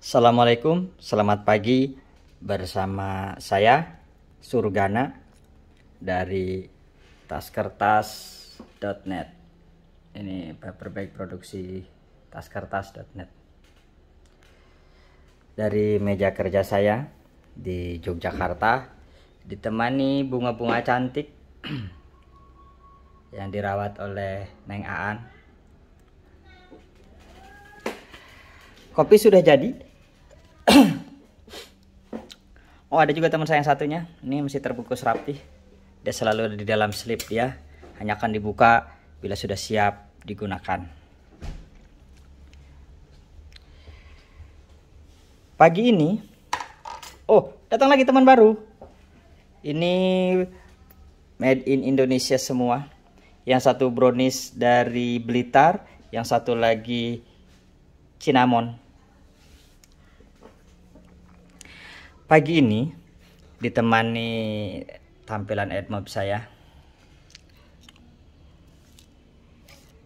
Assalamualaikum, selamat pagi bersama saya Surgana dari taskertas.net. Ini paperback produksi taskertas.net. Dari meja kerja saya di Yogyakarta ditemani bunga-bunga cantik yang dirawat oleh Neng Aan. Kopi sudah jadi. Oh, ada juga teman saya yang satunya. Ini masih terbungkus rapi. Dia selalu ada di dalam slip dia. Hanya akan dibuka bila sudah siap digunakan. Pagi ini, oh, datang lagi teman baru. Ini made in Indonesia semua. Yang satu brownies dari Blitar, yang satu lagi cinnamon. Pagi ini ditemani tampilan AdMob saya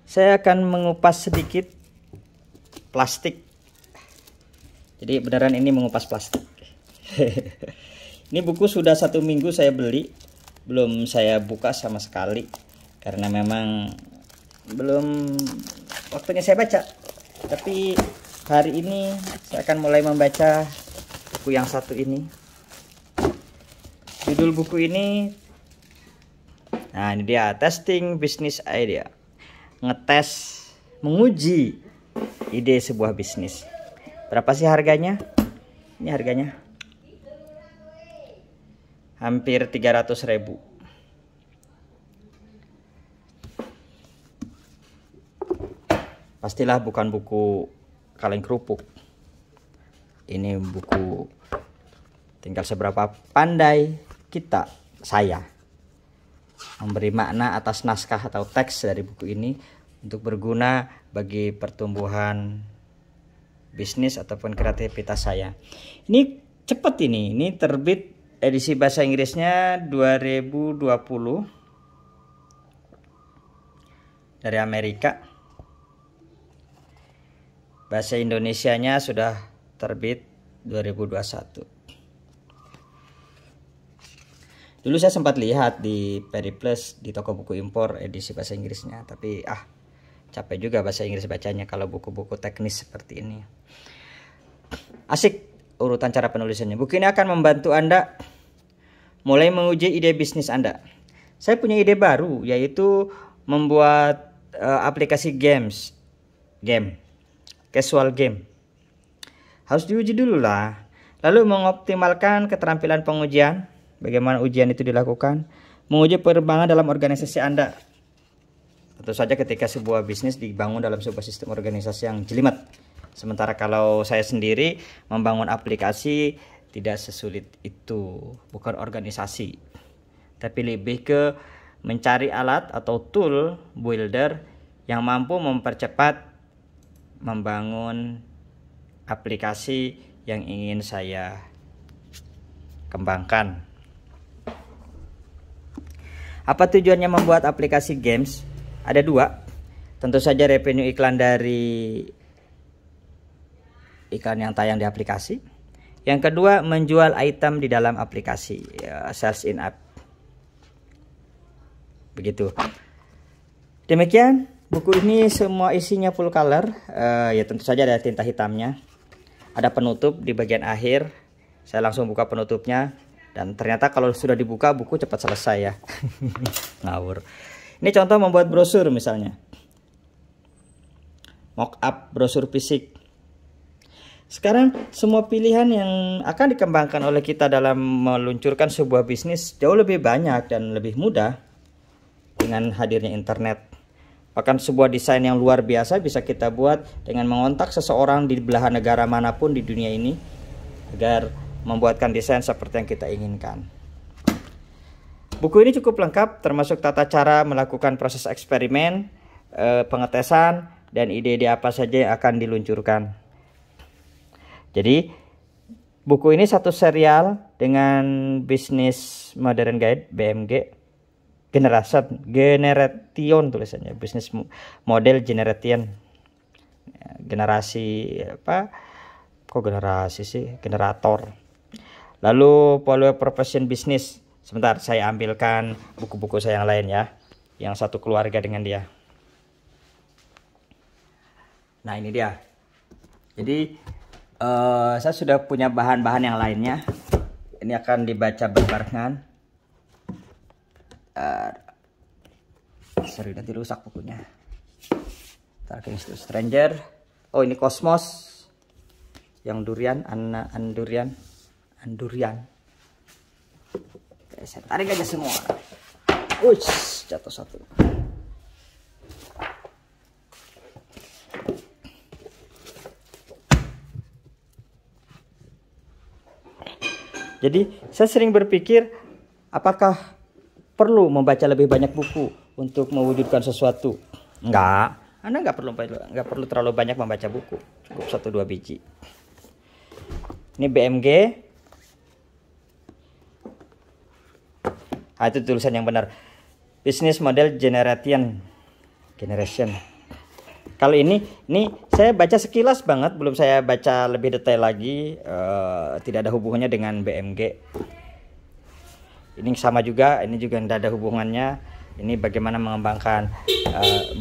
akan mengupas sedikit plastik. Jadi beneran ini mengupas plastik. Ini buku sudah 1 minggu saya beli, belum saya buka sama sekali karena memang belum waktunya saya baca. Tapi hari ini saya akan mulai membaca buku yang satu ini. Judul buku ini, nah ini dia, Testing Business Idea. Ngetes, menguji ide sebuah bisnis. Berapa sih harganya? Ini harganya hampir 300.000. Pastilah bukan buku kaleng kerupuk. Ini buku tinggal seberapa pandai saya memberi makna atas naskah atau teks dari buku ini untuk berguna bagi pertumbuhan bisnis ataupun kreativitas saya. Ini cepat ini terbit edisi bahasa Inggrisnya 2020 dari Amerika. Bahasa Indonesianya sudah terbit 2021. Dulu saya sempat lihat di Periplus di toko buku impor edisi bahasa Inggrisnya, tapi capek juga bahasa Inggris bacanya kalau buku-buku teknis seperti ini. Asik urutan cara penulisannya. Buku ini akan membantu Anda mulai menguji ide bisnis Anda. Saya punya ide baru, yaitu membuat aplikasi game, casual game. Harus diuji dulu lah. Lalu mengoptimalkan keterampilan pengujian. Bagaimana ujian itu dilakukan. Menguji penerbangan dalam organisasi Anda. Tentu saja ketika sebuah bisnis dibangun dalam sebuah sistem organisasi yang jelimet. Sementara kalau saya sendiri membangun aplikasi tidak sesulit itu. Bukan organisasi. Tapi lebih ke mencari alat atau tool builder yang mampu mempercepat membangun aplikasi yang ingin saya kembangkan. Apa tujuannya membuat aplikasi games? Ada 2. Tentu saja revenue iklan dari iklan yang tayang di aplikasi. Yang kedua, menjual item di dalam aplikasi, sales in app. Begitu. Demikian buku ini, semua isinya full color. Ya tentu saja ada tinta hitamnya. Ada penutup di bagian akhir. Saya langsung buka penutupnya. Dan ternyata kalau sudah dibuka buku cepat selesai ya. Ngawur. Ini contoh membuat brosur misalnya. Mock up brosur fisik. Sekarang semua pilihan yang akan dikembangkan oleh kita dalam meluncurkan sebuah bisnis jauh lebih banyak dan lebih mudah dengan hadirnya internet. Bahkan sebuah desain yang luar biasa bisa kita buat dengan mengontak seseorang di belahan negara manapun di dunia ini agar membuatkan desain seperti yang kita inginkan. Buku ini cukup lengkap, termasuk tata cara melakukan proses eksperimen, pengetesan, dan ide-ide apa saja yang akan diluncurkan. Jadi buku ini satu serial dengan Business Modern Guide BMG generation tulisannya, Business Model Generation, generasi kok generasi sih, generator. Lalu follower profession business. Sebentar, saya ambilkan buku-buku saya yang lain ya, yang satu keluarga dengan dia. Nah ini dia. Jadi saya sudah punya bahan-bahan yang lainnya. Ini akan dibaca berbarengan. Sorry, nanti rusak bukunya. Talking to Stranger. Oh ini Cosmos. Yang durian, andurian. Oke, saya tarik aja semua. Uish, jatuh satu. Jadi saya sering berpikir, apakah perlu membaca lebih banyak buku untuk mewujudkan sesuatu? Enggak, Anda nggak perlu terlalu banyak membaca buku, cukup 1-2 biji. Ini BMG. Itu tulisan yang benar. Business Model Generation. Kalau ini saya baca sekilas banget, belum saya baca lebih detail lagi. Tidak ada hubungannya dengan BMG. Ini sama juga, ini juga tidak ada hubungannya. Ini bagaimana mengembangkan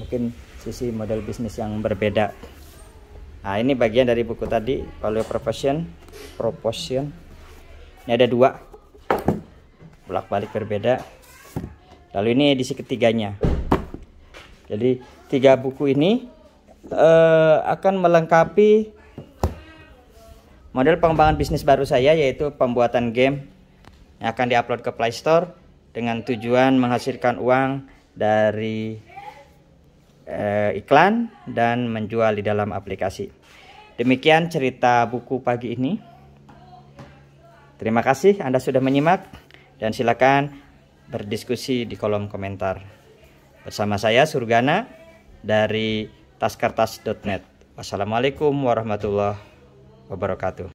mungkin sisi model bisnis yang berbeda. Nah ini bagian dari buku tadi, Value Proposition. Ini ada 2, bolak-balik berbeda. Lalu ini edisi ketiganya. Jadi 3 buku ini akan melengkapi model pengembangan bisnis baru saya, yaitu pembuatan game yang akan diupload ke Play Store dengan tujuan menghasilkan uang dari iklan dan menjual di dalam aplikasi. Demikian cerita buku pagi ini. Terima kasih Anda sudah menyimak dan silakan berdiskusi di kolom komentar. Bersama saya Surgana dari taskertas.net. Wassalamualaikum warahmatullahi wabarakatuh.